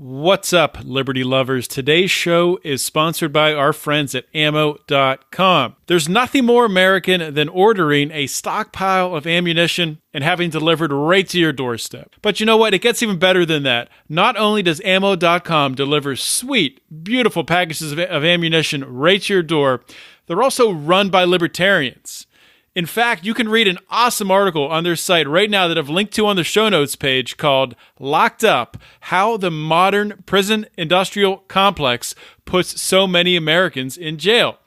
What's up, Liberty lovers? Today's show is sponsored by our friends at ammo.com. There's nothing more American than ordering a stockpile of ammunition and having delivered right to your doorstep. But you know what? It gets even better than that. Not only does ammo.com deliver sweet, beautiful packages of ammunition right to your door, they're also run by libertarians. In fact, you can read an awesome article on their site right now that I've linked to on the show notes page called Locked Up: How the Modern Prison Industrial Complex Puts So Many Americans in Jail.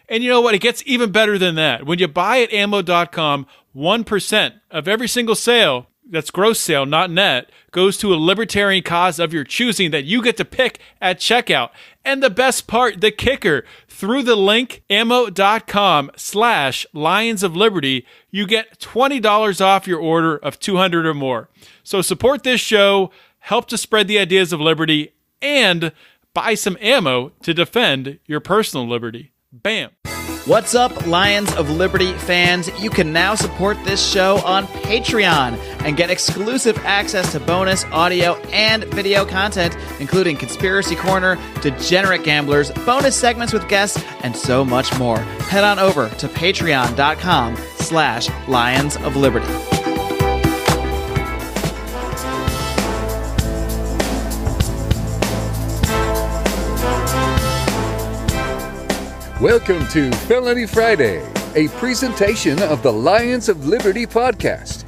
And you know what? It gets even better than that. When you buy at ammo.com, 1% of every single sale, that's gross sale, not net, goes to a libertarian cause of your choosing that you get to pick at checkout. And the best part, the kicker, through the link ammo.com/Lions of Liberty, you get $20 off your order of $200 or more. So support this show, help to spread the ideas of liberty, and buy some ammo to defend your personal liberty. Bam. What's up, Lions of Liberty fans? You can now support this show on Patreon and get exclusive access to bonus audio and video content, including Conspiracy Corner, Degenerate Gamblers, bonus segments with guests, and so much more. Head on over to patreon.com/Lions of Liberty. Welcome to Felony Friday, a presentation of the Lions of Liberty podcast.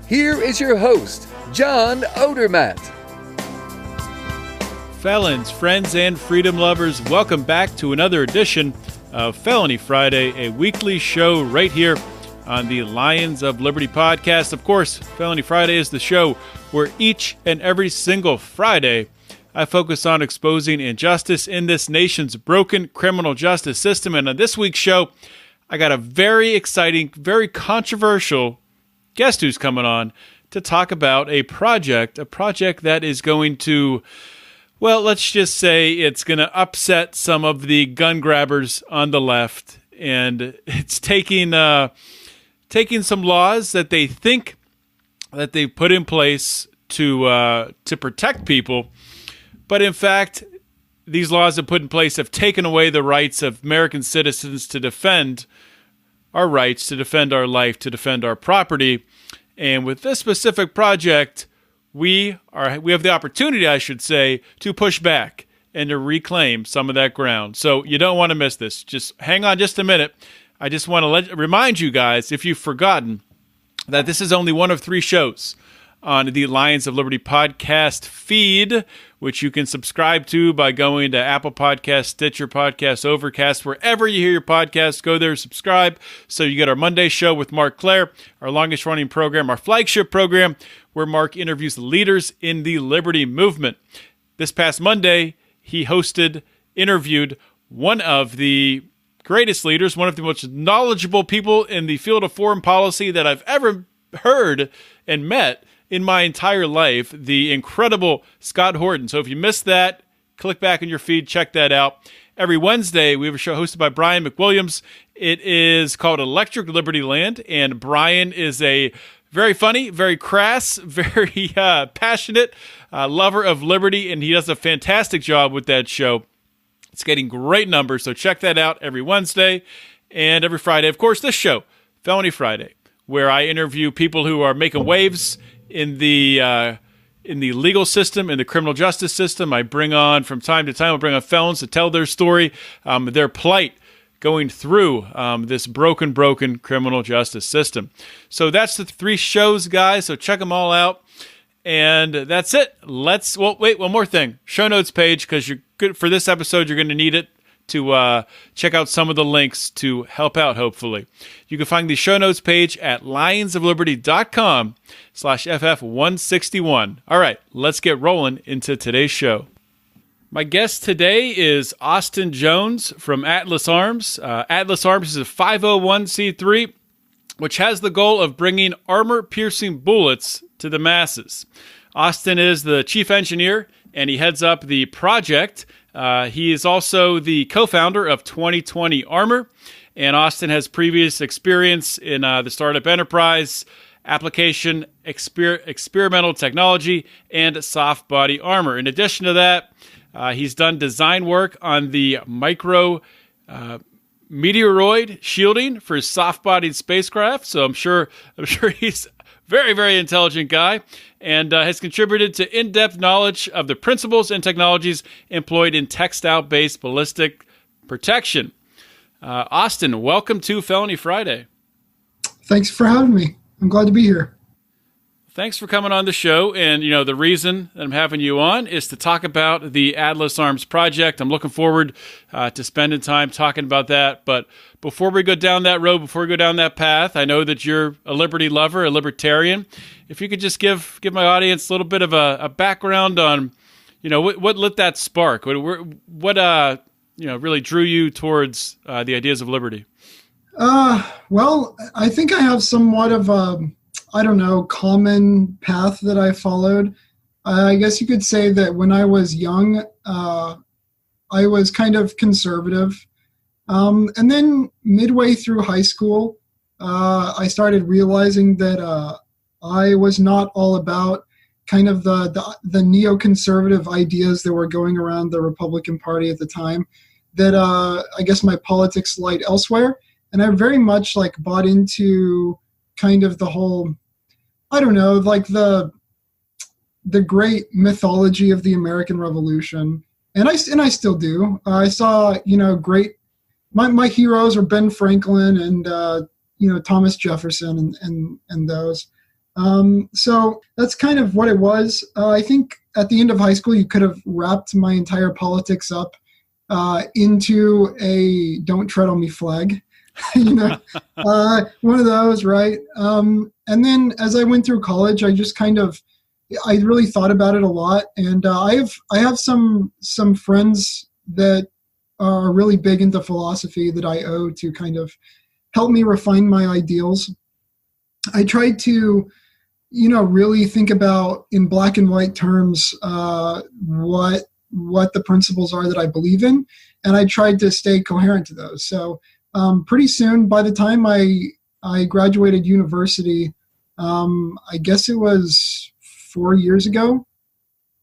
Here is your host, John Odermatt. Felons, friends, and freedom lovers, welcome back to another edition of Felony Friday, a weekly show right here on the Lions of Liberty podcast. Of course, Felony Friday is the show where each and every single Friday I focus on exposing injustice in this nation's broken criminal justice system. And on this week's show, I got a very exciting, very controversial guest who's coming on to talk about a project that is going to, well, let's just say it's going to upset some of the gun grabbers on the left. And it's taking some laws that they think that they've put in place to protect people. But in fact, these laws have put in place have taken away the rights of American citizens to defend our rights, to defend our life, to defend our property. And with this specific project, we have the opportunity, I should say, to push back and to reclaim some of that ground. So you don't want to miss this. Just hang on just a minute. I just want to remind you guys, if you've forgotten, that this is only one of 3 shows on the Lions of Liberty podcast feed, which you can subscribe to by going to Apple Podcasts, Stitcher Podcasts, Overcast, wherever you hear your podcasts. Go there, subscribe, so you get our Monday show with Mark Claire, our longest-running program, our flagship program, where Mark interviews the leaders in the Liberty movement. This past Monday, he interviewed one of the greatest leaders, one of the most knowledgeable people in the field of foreign policy that I've ever heard and met in my entire life, the incredible Scott Horton. So if you missed that, click back in your feed, check that out. Every Wednesday, we have a show hosted by Brian McWilliams. It is called Electric Liberty Land, and Brian is a very funny, very crass, very passionate lover of liberty, and he does a fantastic job with that show. It's getting great numbers, so check that out every Wednesday and every Friday. Of course, this show, Felony Friday, where I interview people who are making waves in the legal system, in the criminal justice system. I bring on, from time to time, felons to tell their story, their plight going through this broken criminal justice system. So that's the 3 shows, guys. So check them all out. And that's it. Wait, one more thing. Show notes page, because you're good for this episode. You're going to need it to check out some of the links to help out, hopefully. You can find the show notes page at lionsofliberty.com/FF161. All right, let's get rolling into today's show. My guest today is Austin Jones from Atlas Arms. Atlas Arms is a 501c3, which has the goal of bringing armor-piercing bullets to the masses. Austin is the chief engineer, and he heads up the project. He is also the co-founder of 2020 Armor, and Austin has previous experience in the startup enterprise application, experimental technology, and soft-body armor. In addition to that, he's done design work on the micrometeoroid shielding for soft-bodied spacecraft. So I'm sure he's a very, very intelligent guy, and has contributed to in-depth knowledge of the principles and technologies employed in textile-based ballistic protection. Austin, welcome to Felony Friday. Thanks for having me. I'm glad to be here. Thanks for coming on the show. And, the reason that I'm having you on is to talk about the Atlas Arms project. I'm looking forward to spending time talking about that. But before we go down that road, before we go down that path, I know that you're a liberty lover, a libertarian. If you could just give my audience a little bit of a background on, what lit that spark? What really drew you towards the ideas of liberty? Well, I think I have somewhat of a, common path that I followed. I guess you could say that when I was young, I was kind of conservative. And then midway through high school, I started realizing that I was not all about kind of the neoconservative ideas that were going around the Republican Party at the time, that I guess my politics lied elsewhere. And I very much bought into kind of the whole, the great mythology of the American Revolution. And I still do. I saw, great, my heroes are Ben Franklin and, Thomas Jefferson and those. So that's kind of what it was. I think at the end of high school, you could have wrapped my entire politics up into a "Don't Tread on Me" flag. One of those, right? And then as I went through college, I really thought about it a lot. And I have some friends that are really big into philosophy that I owe to kind of help me refine my ideals. I tried to, really think about in black and white terms what the principles are that I believe in. And I tried to stay coherent to those. So pretty soon, by the time I graduated university, I guess it was 4 years ago,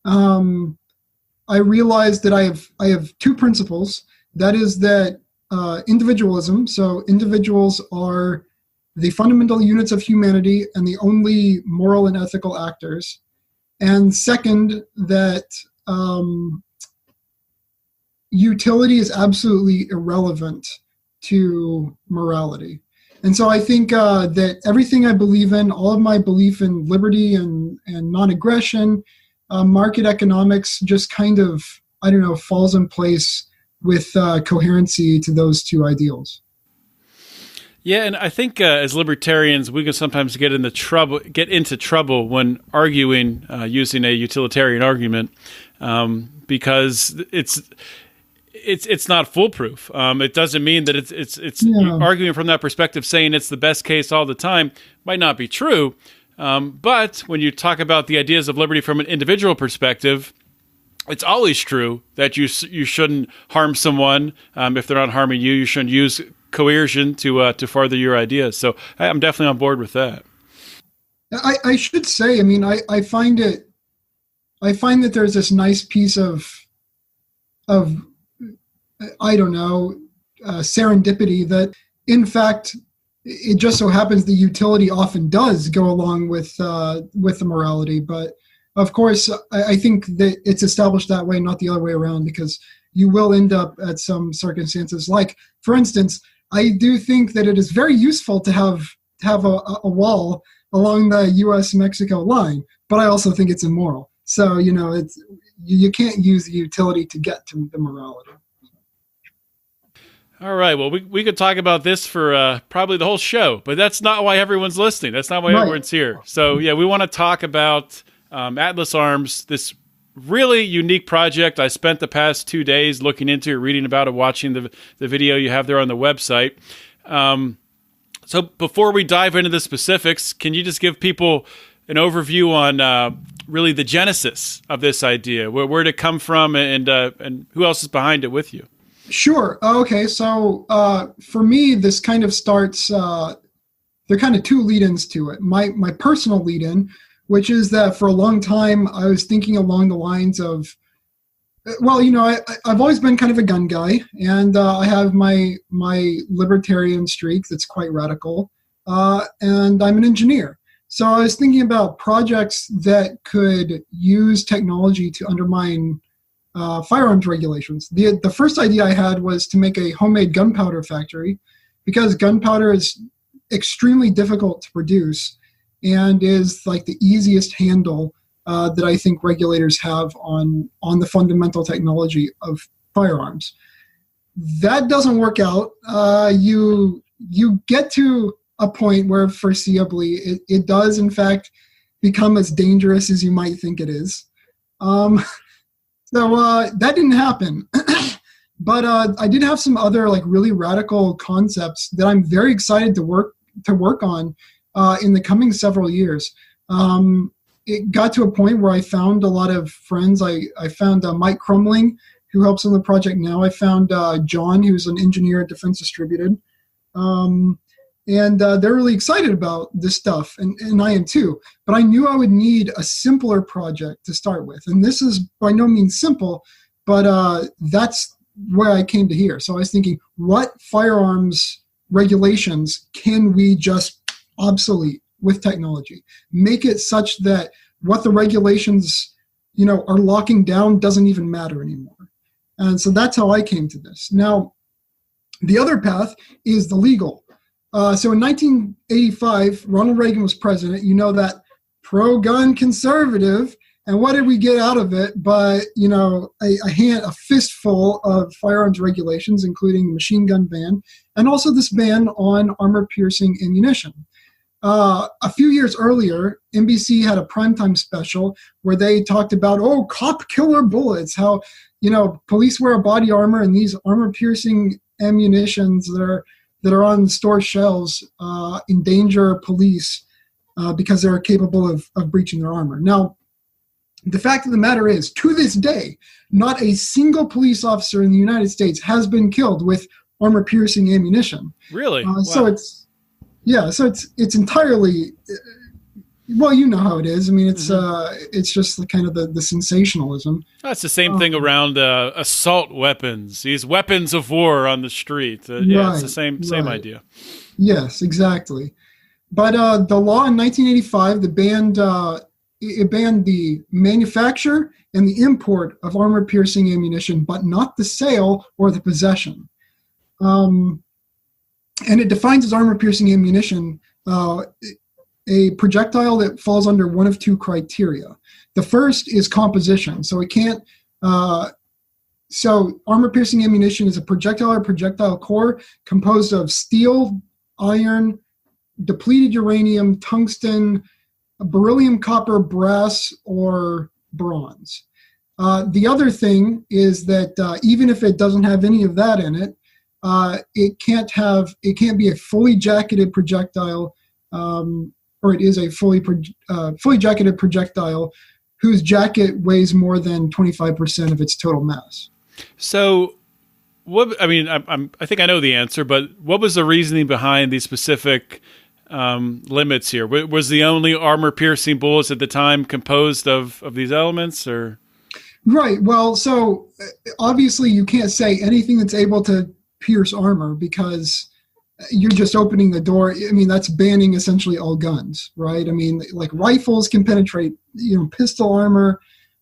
I realized that I have two principles. That is that individualism, so individuals are the fundamental units of humanity and the only moral and ethical actors. And second, that utility is absolutely irrelevant to morality. And so I think that everything I believe in, all of my belief in liberty and non-aggression, market economics, just kind of, falls in place with coherency to those two ideals. Yeah, and I think as libertarians, we can sometimes get into trouble when arguing using a utilitarian argument because it's not foolproof. It doesn't mean that it's arguing from that perspective, saying it's the best case all the time might not be true. But when you talk about the ideas of liberty from an individual perspective, it's always true that you shouldn't harm someone if they're not harming you. You shouldn't use coercion to further your ideas. So I'm definitely on board with that. I should say, I find that there's this nice piece of serendipity that, in fact, it just so happens the utility often does go along with the morality. But of course, I think that it's established that way, not the other way around, because you will end up at some circumstances. Like, for instance, I do think that it is very useful to have a wall along the U.S.-Mexico line, but I also think it's immoral. So, you can't use the utility to get to the morality. All right. Well, we could talk about this for probably the whole show, but that's not why everyone's listening. That's not why everyone's here. So, yeah, we want to talk about Atlas Arms, this really unique project. I spent the past 2 days looking into it, reading about it, watching the video you have there on the website. So before we dive into the specifics, can you just give people an overview on really the genesis of this idea? Where did it come from, and who else is behind it with you? Sure. Okay. So for me, this kind of starts there are kind of two lead-ins to it. My personal lead-in, which is that for a long time I was thinking along the lines of, well, I've always been kind of a gun guy, and I have my libertarian streak that's quite radical, and I'm an engineer. So I was thinking about projects that could use technology to undermine firearms regulations. The first idea I had was to make a homemade gunpowder factory, because gunpowder is extremely difficult to produce and is like the easiest handle that I think regulators have on the fundamental technology of firearms. That doesn't work out. You get to a point where foreseeably it does in fact become as dangerous as you might think it is. So that didn't happen. But I did have some other like really radical concepts that I'm very excited to work on in the coming several years. It got to a point where I found a lot of friends. I found Mike Crumling, who helps on the project now. I found John, who's an engineer at Defense Distributed. And they're really excited about this stuff, and I am too. But I knew I would need a simpler project to start with. And this is by no means simple, but that's where I came to here. So I was thinking, what firearms regulations can we just obsolete with technology? Make it such that what the regulations, are locking down doesn't even matter anymore. And so that's how I came to this. Now, the other path is the legal. So in 1985, Ronald Reagan was president. That pro-gun conservative. And what did we get out of it? But, a fistful of firearms regulations, including the machine gun ban, and also this ban on armor-piercing ammunition. A few years earlier, NBC had a primetime special where they talked about, cop killer bullets, how, police wear a body armor, and these armor-piercing ammunitions that are on store shelves endanger police because they're capable of breaching their armor. Now, the fact of the matter is, to this day, not a single police officer in the United States has been killed with armor-piercing ammunition. Really? Wow. So it's entirely, well, you know how it is. I mean, it's just the kind of the sensationalism. That's the same thing around assault weapons. These weapons of war on the street. It's the same idea. Yes, exactly. But the law in 1985, it banned the manufacture and the import of armor-piercing ammunition, but not the sale or the possession. And it defines as armor-piercing ammunition a projectile that falls under one of two criteria. The first is composition. So it can't. So armor-piercing ammunition is a projectile or projectile core composed of steel, iron, depleted uranium, tungsten, beryllium, copper, brass, or bronze. The other thing is that even if it doesn't have any of that in it, it can't be a fully jacketed projectile, or it is a fully jacketed projectile whose jacket weighs more than 25% of its total mass. So, I think I know the answer, but what was the reasoning behind these specific limits here? Was the only armor-piercing bullets at the time composed of these elements, or? Right. Well, so obviously you can't say anything that's able to pierce armor, because you're just opening the door. I mean, that's banning essentially all guns, right? I mean, like rifles can penetrate, pistol armor,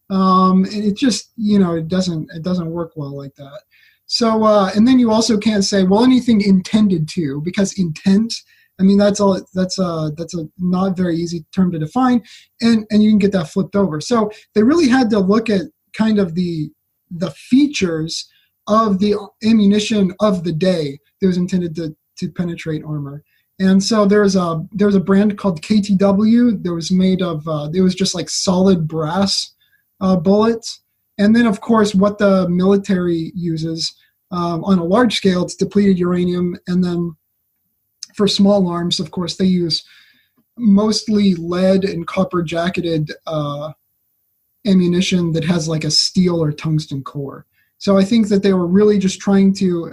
and it just, it doesn't work well like that. So, and then you also can't say, well, anything intended to, because intent, I mean, that's a not very easy term to define, and you can get that flipped over. So they really had to look at kind of the features of the ammunition of the day that was intended to penetrate armor. And so there's a brand called KTW that was made of it was just like solid brass bullets. And then of course what the military uses on a large scale, it's depleted uranium. And then for small arms, of course, they use mostly lead and copper jacketed ammunition that has like a steel or tungsten core. So I think that they were really just trying to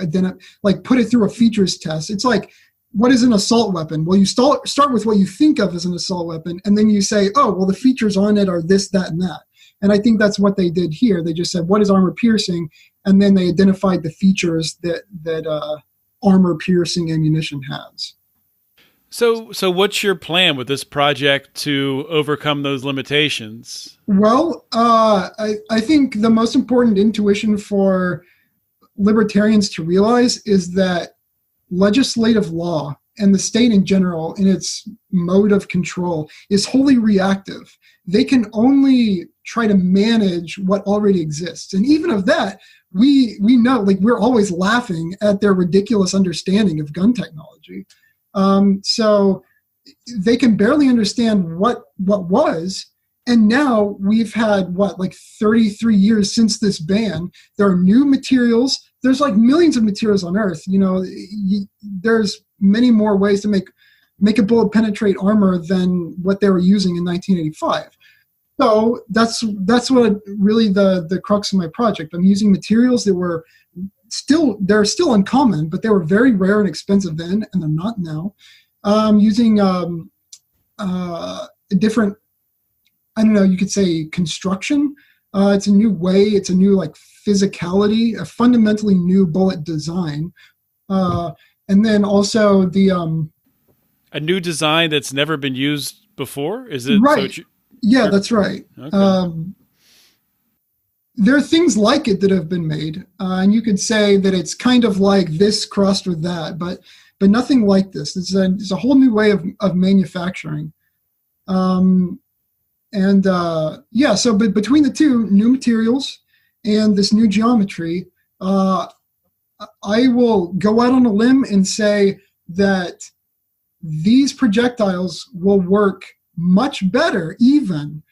put it through a features test. It's like, what is an assault weapon? Well, you start with what you think of as an assault weapon, and then you say, oh, well, the features on it are this, that, and that. And I think that's what they did here. They just said, what is armor piercing? And then they identified the features that armor piercing ammunition has. So what's your plan with this project to overcome those limitations? Well, I think the most important intuition for libertarians to realize is that legislative law and the state in general in its mode of control is wholly reactive. They can only try to manage what already exists. And even of that, we know, like, we're always laughing at their ridiculous understanding of gun technology. So they can barely understand what was. And now we've had, 33 years since this ban. There are new materials. There's like millions of materials on Earth. There's many more ways to make a bullet penetrate armor than what they were using in 1985. So that's what really the crux of my project. I'm using materials that they're still uncommon, but they were very rare and expensive then, and they're not now. Using a different, I don't know, you could say construction. It's a new way. It's a new physicality, a fundamentally new bullet design. And then also a new design that's never been used before? Is it right? Yeah, that's right. Okay. There are things like it that have been made, and you could say that it's kind of like this crossed with that, but nothing like this. It's a whole new way of manufacturing. So but between the two, new materials and this new geometry, I will go out on a limb and say that these projectiles will work much better even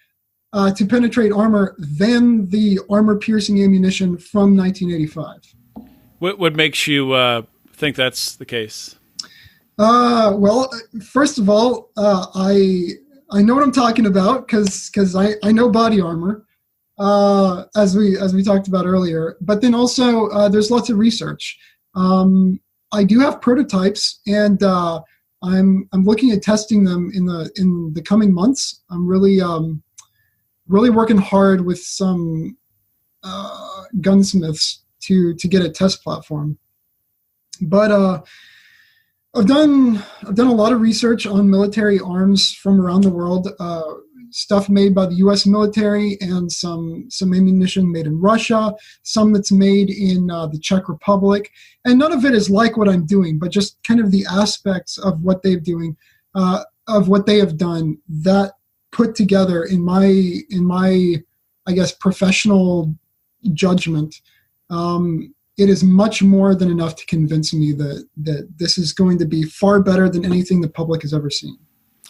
to penetrate armor than the armor-piercing ammunition from 1985. What makes you think that's the case? Well, first of all, I know what I'm talking about because I know body armor, as we talked about earlier. But then also there's lots of research. I do have prototypes, and I'm looking at testing them in the coming months. I'm really working hard with some gunsmiths to get a test platform. But I've done a lot of research on military arms from around the world, stuff made by the U.S. military, and some ammunition made in Russia, some that's made in the Czech Republic, and none of it is like what I'm doing, but just kind of the aspects of what they're doing, of what they have done, that put together in my I guess professional judgment. It is much more than enough to convince me that this is going to be far better than anything the public has ever seen.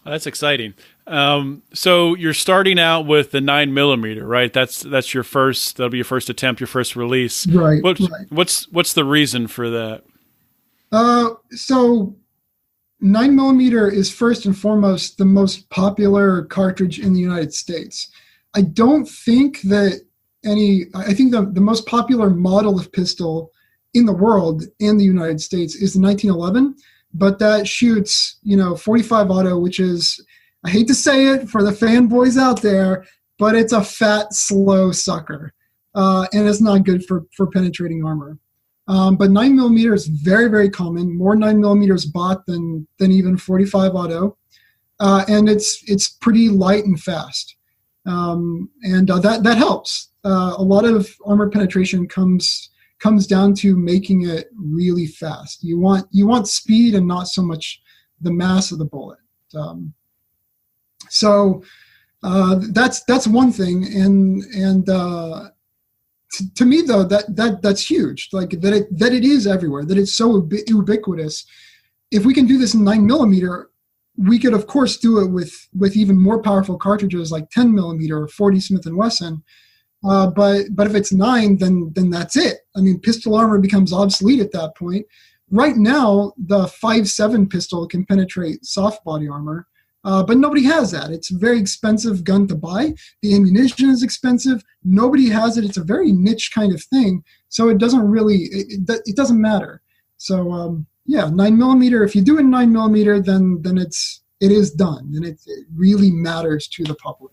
That's exciting. So you're starting out with the 9mm, right? That's your first. That'll be your first attempt, your first release. Right. What's the reason for that? So 9mm is first and foremost the most popular cartridge in the United States. I don't think that I think the most popular model of pistol in the world in the United States is the 1911, but that shoots, 45 auto, which is, I hate to say it for the fanboys out there, but it's a fat, slow sucker. And it's not good for penetrating armor. But 9mm is very, very common, more 9mm bought than even 45 auto. And it's pretty light and fast. That helps. A lot of armor penetration comes down to making it really fast. You want speed and not so much the mass of the bullet. So that's one thing. And to me though, that's huge. Like that it is everywhere. That it's so ubiquitous. If we can do this in 9mm, we could of course do it with even more powerful cartridges like 10mm or 40 Smith & Wesson. But if it's 9, then that's it. I mean, pistol armor becomes obsolete at that point. Right now, the 5.7 pistol can penetrate soft body armor, but nobody has that. It's a very expensive gun to buy. The ammunition is expensive. Nobody has it. It's a very niche kind of thing. So it doesn't really, it doesn't matter. So yeah, 9mm. If you do it in 9mm, then it is done, and it really matters to the public.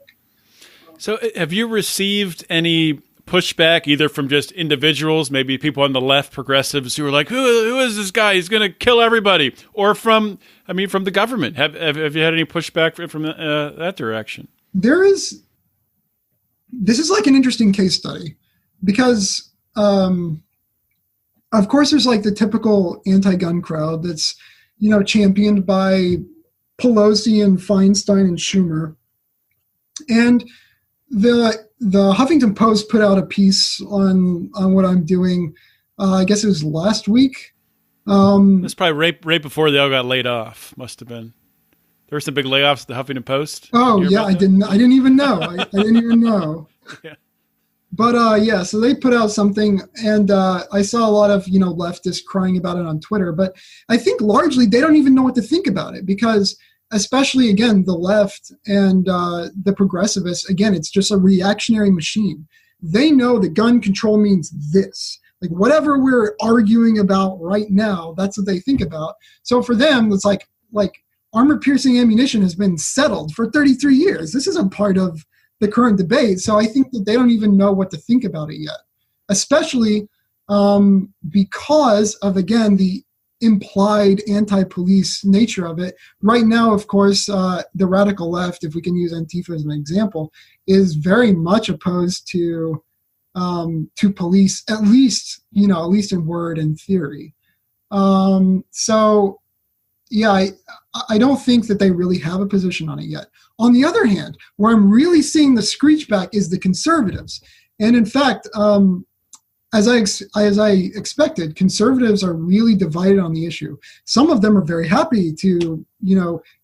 So, have you received any pushback, either from just individuals, maybe people on the left, progressives, who are like, who is this guy? He's going to kill everybody, or from the government? Have you had any pushback from that direction? This is like an interesting case study, because of course there's like the typical anti-gun crowd that's, championed by Pelosi and Feinstein and Schumer. And the Huffington Post put out a piece on what I'm doing. I guess it was last week. That's probably right before they all got laid off. Must have been. There were some big layoffs at the Huffington Post. Oh yeah, I didn't even know. I didn't even know. Yeah. But yeah, so they put out something, and I saw a lot of leftists crying about it on Twitter. But I think largely they don't even know what to think about it, because especially, again, the left and the progressivists, again, it's just a reactionary machine. They know that gun control means this. Like, whatever we're arguing about right now, that's what they think about. So for them, it's like armor-piercing ammunition has been settled for 33 years. This isn't part of the current debate. So I think that they don't even know what to think about it yet, especially because of, again, the implied anti-police nature of it. Right now, of course, the radical left, if we can use Antifa as an example, is very much opposed to police, at least in word and theory. So yeah, I don't think that they really have a position on it yet. On the other hand, where I'm really seeing the screech back is the conservatives. And in fact, as I expected, conservatives are really divided on the issue. Some of them are very happy to,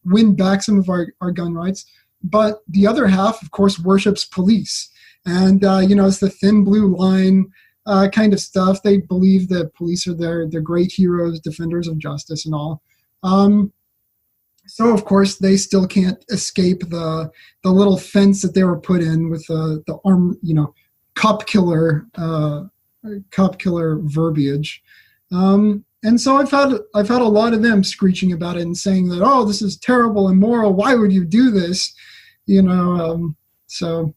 win back some of our gun rights, but the other half, of course, worships police. And, it's the thin blue line kind of stuff. They believe that police are they're great heroes, defenders of justice and all. So, of course, they still can't escape the little fence that they were put in with the arm, cop killer verbiage. And so I've had a lot of them screeching about it and saying that, oh, this is terrible, immoral. Why would you do this? So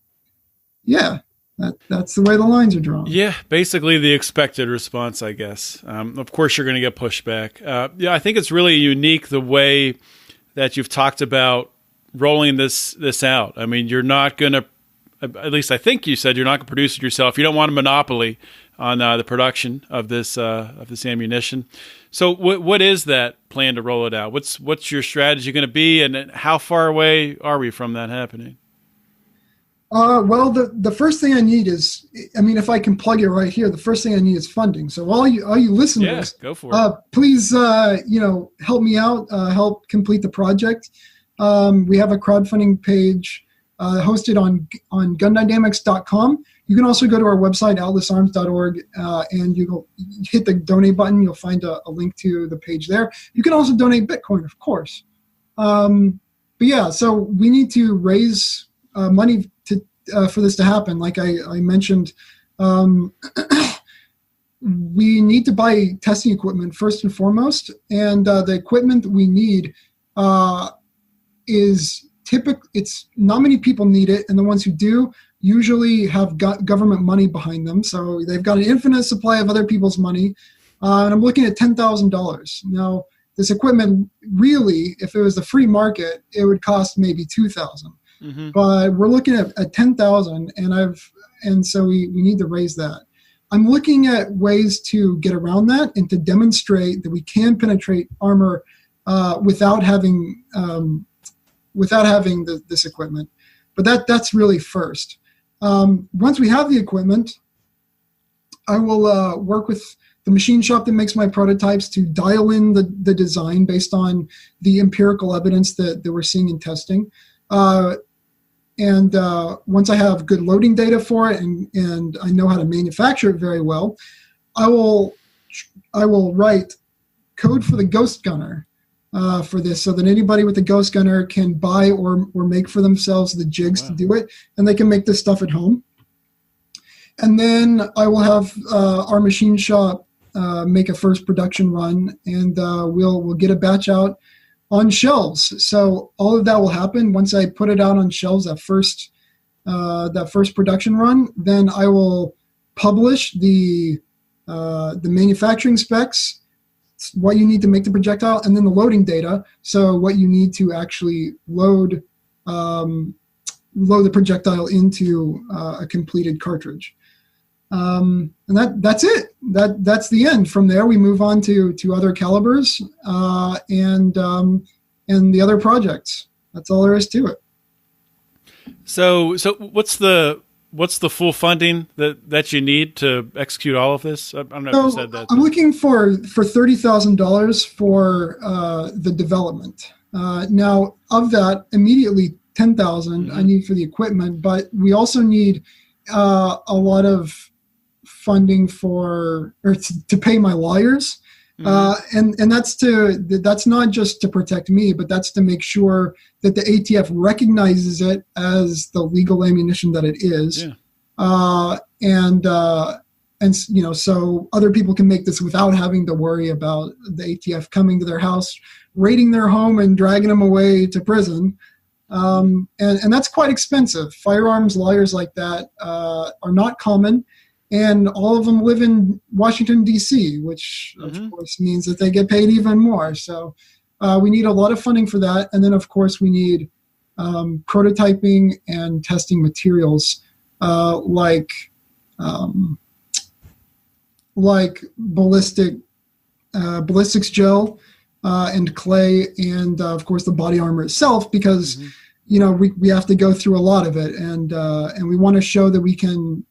yeah, that's the way the lines are drawn. Yeah, basically the expected response, I guess. Of course, you're going to get pushback. Yeah, I think it's really unique the way that you've talked about rolling this out. I mean, you're not going to, at least I think you said, you're not going to produce it yourself. You don't want a monopoly on the production of this ammunition. So what is that plan to roll it out? What's your strategy going to be, and how far away are we from that happening? Well, the first thing I need is, if I can plug it right here, the first thing I need is funding. So all you listeners, go for it. Please, help me out, help complete the project. We have a crowdfunding page hosted on gundynamics.com. You can also go to our website, atlasarms.org, and you hit the donate button. You'll find a link to the page there. You can also donate Bitcoin, of course. But yeah, so we need to raise money for this to happen. Like I mentioned, we need to buy testing equipment first and foremost, and the equipment that we need is typical. It's not many people need it, and the ones who do usually have got government money behind them, so they've got an infinite supply of other people's money. And I'm looking at $10,000 now. This equipment, really, if it was the free market, it would cost maybe $2,000. Mm-hmm. But we're looking at $10,000, and so we need to raise that. I'm looking at ways to get around that and to demonstrate that we can penetrate armor without having this equipment. But that's really first. Once we have the equipment, I will work with the machine shop that makes my prototypes to dial in the design based on the empirical evidence that we're seeing in testing. And once I have good loading data for it and I know how to manufacture it very well, I will write code for the Ghost Gunner for this, so that anybody with a Ghost Gunner can buy or make for themselves the jigs to do it, and they can make this stuff at home. And then I will have our machine shop make a first production run, and we'll get a batch out on shelves. So all of that will happen once I put it out on shelves. That first production run, then I will publish the manufacturing specs, what you need to make the projectile, and then the loading data. So what you need to actually load the projectile into a completed cartridge. And that's it. That's the end. From there, we move on to other calibers and the other projects. That's all there is to it. So what's the full funding that you need to execute all of this? I don't know if you said that. I'm looking for $30,000 for the development. Now, of that, immediately $10,000 I need for the equipment, but we also need a lot of funding to pay my lawyers. And that's not just to protect me, but that's to make sure that the ATF recognizes it as the legal ammunition that it is. Yeah. And you know, so other people can make this without having to worry about the ATF coming to their house, raiding their home, and dragging them away to prison. And that's quite expensive. Firearms lawyers like that are not common. And all of them live in Washington, D.C., which, of course, means that they get paid even more. So we need a lot of funding for that. And then, of course, we need prototyping and testing materials like ballistics gel and clay and, of course, the body armor itself, because, you know, we have to go through a lot of it. And we want to show that we can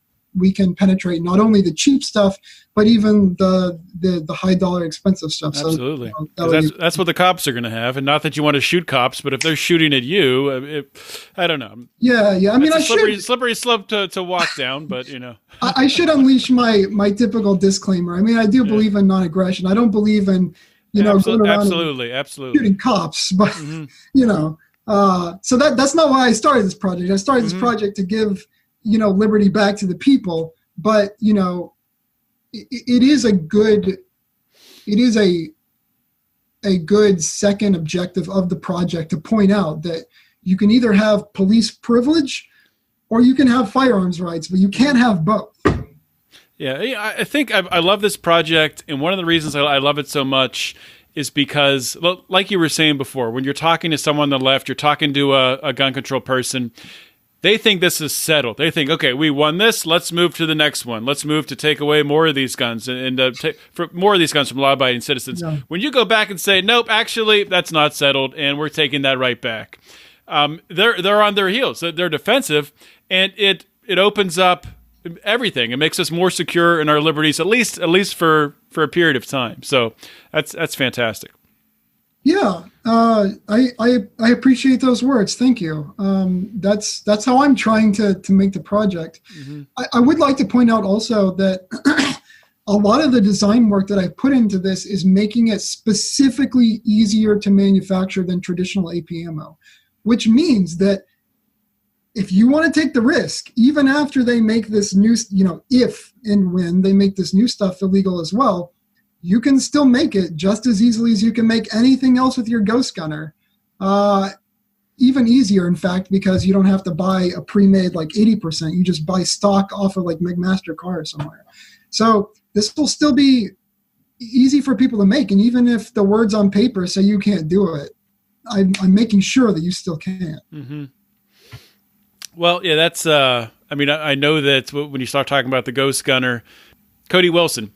penetrate not only the cheap stuff, but even the high dollar expensive stuff. Absolutely. So, that's what the cops are going to have. And not that you want to shoot cops, but if they're shooting at you, I don't know. Yeah. I mean, slippery slope to walk down, but you know, I should unleash my typical disclaimer. I mean, I do believe in non-aggression. I don't believe in, going around absolutely shooting cops, but you know, so that's not why I started this project. I started this project to give, liberty back to the people, but, it is a good second objective of the project to point out that you can either have police privilege or you can have firearms rights, but you can't have both. Yeah, I think I love this project, and one of the reasons I love it so much is because, like you were saying before, when you're talking to someone on the left, you're talking to a gun control person, they think this is settled. They think, okay, we won this. Let's move to the next one. Let's move to take away more of these guns and take more of these guns from law-abiding citizens. Yeah. When you go back and say, nope, actually, that's not settled, and we're taking that right back, they're on their heels. They're defensive, and it opens up everything. It makes us more secure in our liberties, at least for a period of time. So that's fantastic. Yeah, I appreciate those words. Thank you. That's how I'm trying to make the project. I would like to point out also that a lot of the design work that I put into this is making it specifically easier to manufacture than traditional AP ammo, which means that if you want to take the risk, even after they make this new, if and when they make this new stuff illegal as well, you can still make it just as easily as you can make anything else with your ghost gunner. Even easier, in fact, because you don't have to buy a pre-made like 80%. You just buy stock off of like McMaster car or somewhere. So this will still be easy for people to make. And even if the words on paper say you can't do it, I'm making sure that you still can. Mm-hmm. Well, yeah, that's, I know that when you start talking about the ghost gunner, Cody Wilson,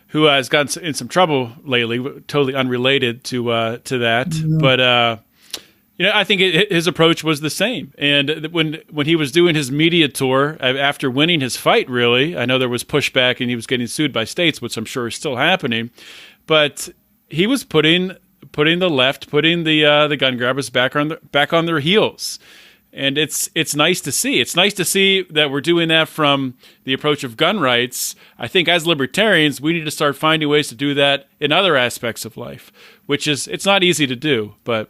who has gotten in some trouble lately, totally unrelated to that. Yeah. But, I think his approach was the same. And when he was doing his media tour, after winning his fight, really, I know there was pushback and he was getting sued by states, which I'm sure is still happening. But he was putting the gun grabbers back on their heels. And it's nice to see. It's nice to see that we're doing that from the approach of gun rights. I think as libertarians, we need to start finding ways to do that in other aspects of life, it's not easy to do, but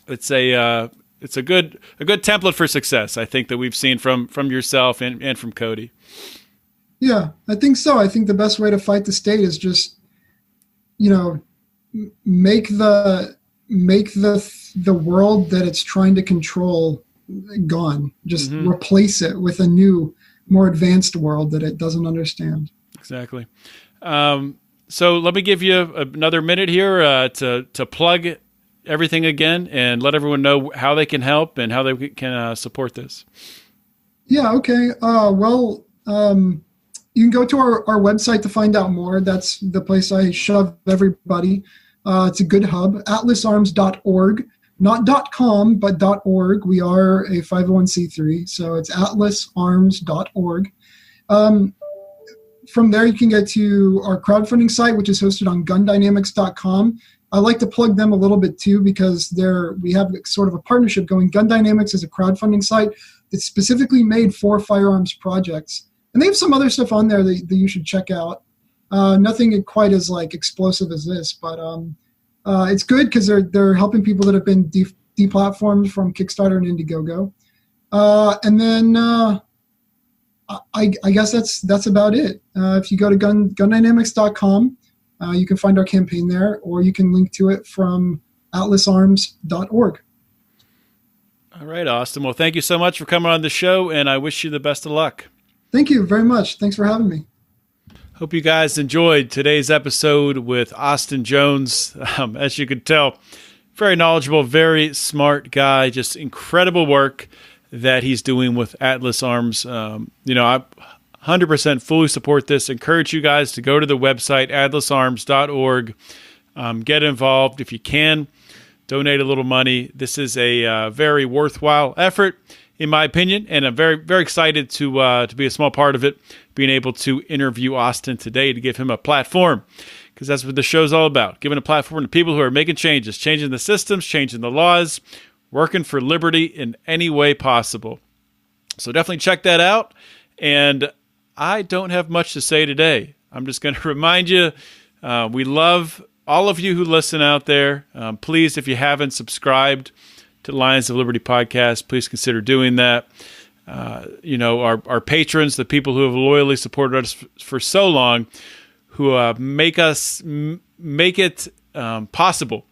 it's a good template for success, I think, that we've seen from yourself and from Cody. Yeah, I think so. I think the best way to fight the state is just, make the world that it's trying to control gone. Just replace it with a new, more advanced world that it doesn't understand. Exactly. So let me give you another minute here to plug everything again and let everyone know how they can help and how they can support this. Yeah, okay. You can go to our website to find out more. That's the place I shove everybody. It's a good hub, atlasarms.org. Not .com, but .org. We are a 501c3, so it's atlasarms.org. From there, you can get to our crowdfunding site, which is hosted on gundynamics.com. I like to plug them a little bit too because we have sort of a partnership going. Gun Dynamics is a crowdfunding site that's specifically made for firearms projects. And they have some other stuff on there that you should check out. Nothing quite as like explosive as this, but it's good because they're helping people that have been deplatformed from Kickstarter and Indiegogo. And then I guess that's about it. If you go to gundynamics.com, you can find our campaign there, or you can link to it from atlasarms.org. All right, Austin. Well, thank you so much for coming on the show, and I wish you the best of luck. Thank you very much. Thanks for having me. Hope you guys enjoyed today's episode with Austin Jones. As you could tell, very knowledgeable, very smart guy, just incredible work that he's doing with Atlas Arms. I 100% fully support this. Encourage you guys to go to the website, atlasarms.org. Get involved if you can. Donate a little money. This is a very worthwhile effort, in my opinion, and I'm very, very excited to be a small part of it, being able to interview Austin today to give him a platform, because that's what the show's all about, giving a platform to people who are making changes, changing the systems, changing the laws, working for liberty in any way possible. So definitely check that out, and I don't have much to say today. I'm just going to remind you, we love all of you who listen out there. Please, if you haven't subscribed to the Lions of Liberty podcast, please consider doing that. Our patrons, the people who have loyally supported us for so long, who make it possible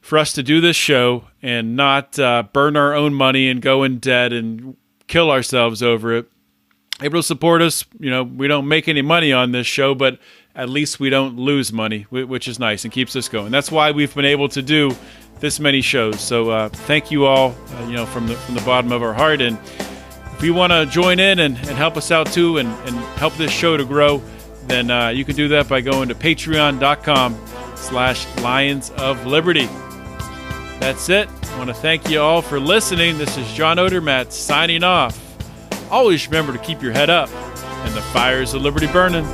for us to do this show and not burn our own money and go in debt and kill ourselves over it. Able to support us. We don't make any money on this show, but at least we don't lose money, which is nice and keeps us going. That's why we've been able to do this many shows. So thank you all, from the bottom of our heart. And if you want to join in and help us out too and help this show to grow, then you can do that by going to patreon.com/Lions of Liberty. That's it. I want to thank you all for listening. This is John Odermatt signing off. Always remember to keep your head up and the fires of liberty burning.